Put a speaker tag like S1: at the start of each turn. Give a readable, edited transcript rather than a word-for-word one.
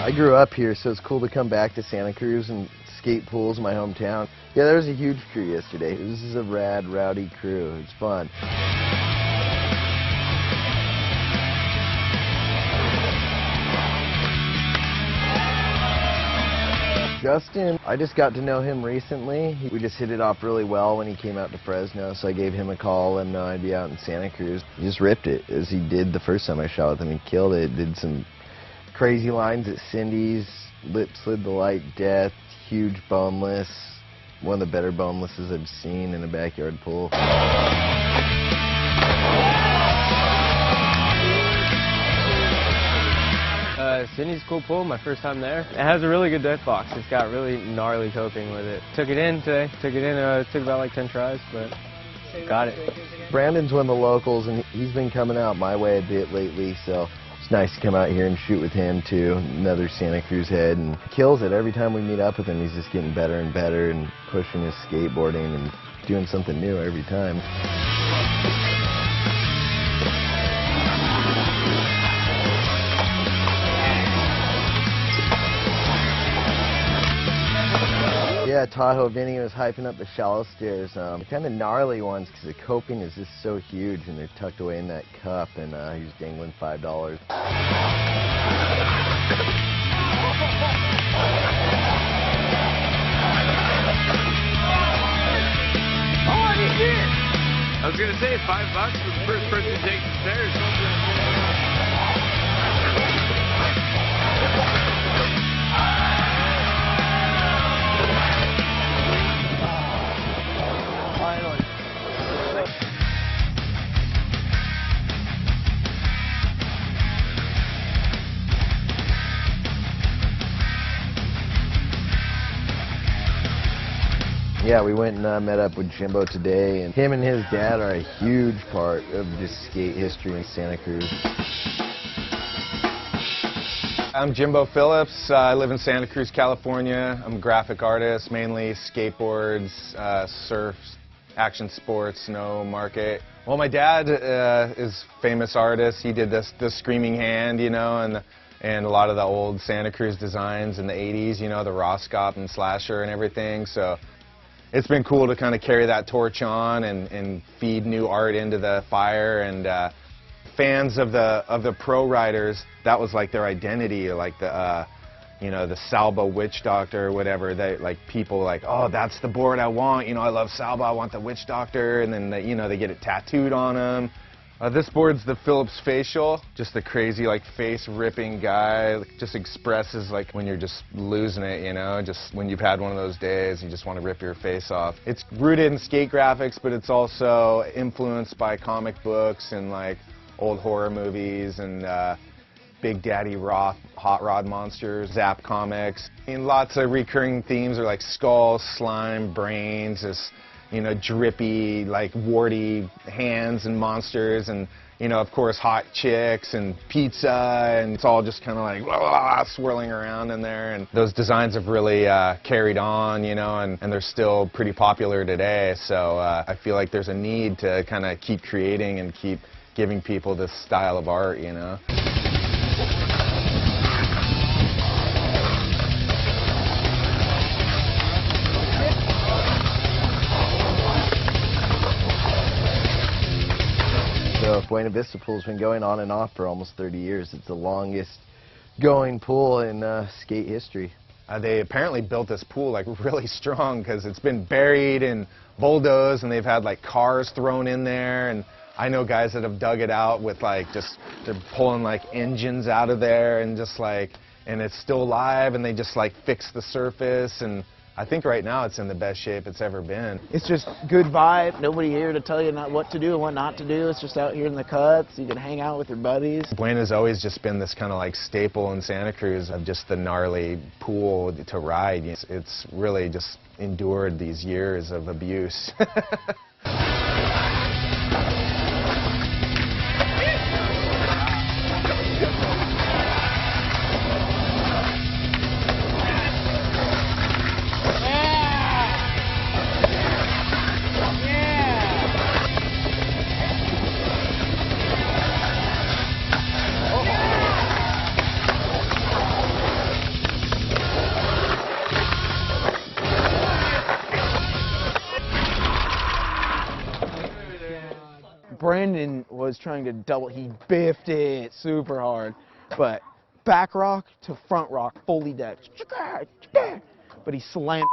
S1: I grew up here, so it's cool to come back to Santa Cruz and skate pools, my hometown. Yeah, there was a huge crew yesterday. This is a rad, rowdy crew. It's fun. Justin, I just got to know him recently. We just hit it off really well when he came out to Fresno, so I gave him a call and I'd be out in Santa Cruz. He just ripped it, as he did the first time I shot with him. He killed it, did some crazy lines at Cindy's, lip slid the light death, huge boneless, one of the better bonelesses I've seen in a backyard pool.
S2: Cindy's cool pool, my first time there. It has a really good death box. It's got really gnarly coping with it. Took it in today. It took about like 10 tries, but got it.
S1: Brandon's one of the locals, and he's been coming out my way a bit lately, so it's nice to come out here and shoot with him too. Another Santa Cruz head, and kills it. Every time we meet up with him, he's just getting better and better and pushing his skateboarding and doing something new every time. Yeah, Tahoe Vinny was hyping up the shallow stairs. The kind of gnarly ones, because the coping is just so huge and they're tucked away in that cup, and he was dangling $5.
S3: Holy shit! I was gonna say $5 for the first person to take the stairs.
S1: Yeah, we went and met up with Jimbo today, and him and his dad are a huge part of just skate history in Santa Cruz.
S4: I'm Jimbo Phillips. I live in Santa Cruz, California. I'm a graphic artist, mainly skateboards, surf, action sports, snow market. Well, my dad is a famous artist. He did the Screaming Hand, you know, and a lot of the old Santa Cruz designs in the 80s, you know, the Roscop and Slasher and everything. So it's been cool to kind of carry that torch on and feed new art into the fire. And fans of the pro riders, that was like their identity, like the you know, the Salba Witch Doctor or whatever. They, like, people like, oh, that's the board I want, you know, I love Salba, I want the Witch Doctor, and then they, you know, they get it tattooed on them. This board's the Phillips Facial, just a crazy, like, face-ripping guy. Just expresses, like, when you're just losing it, you know, just when you've had one of those days, you just want to rip your face off. It's rooted in skate graphics, but it's also influenced by comic books and, like, old horror movies and Big Daddy Roth, Hot Rod Monsters, Zap comics. And lots of recurring themes are like skulls, slime, brains, this, you know, drippy, like warty hands and monsters, and, you know, of course, hot chicks and pizza, and it's all just kind of like blah, blah, blah, swirling around in there. And those designs have really carried on, you know, and they're still pretty popular today. So I feel like there's a need to kind of keep creating and keep giving people this style of art, you know.
S1: So Buena Vista pool's been going on and off for almost 30 years. It's the longest going pool in skate history.
S4: They apparently built this pool like really strong because it's been buried and bulldozed, and they've had like cars thrown in there. And I know guys that have dug it out with like they're pulling like engines out of there and just like, and it's still alive, and they just like fix the surface. And I think right now it's in the best shape it's ever been.
S5: It's just good vibe. Nobody here to tell you what to do and what not to do. It's just out here in the cuts. You can hang out with your buddies.
S4: Buena's always just been this kind of like staple in Santa Cruz of just the gnarly pool to ride. It's really just endured these years of abuse.
S5: Brandon was trying to double, he biffed it super hard, but back rock to front rock, fully decked, but he slammed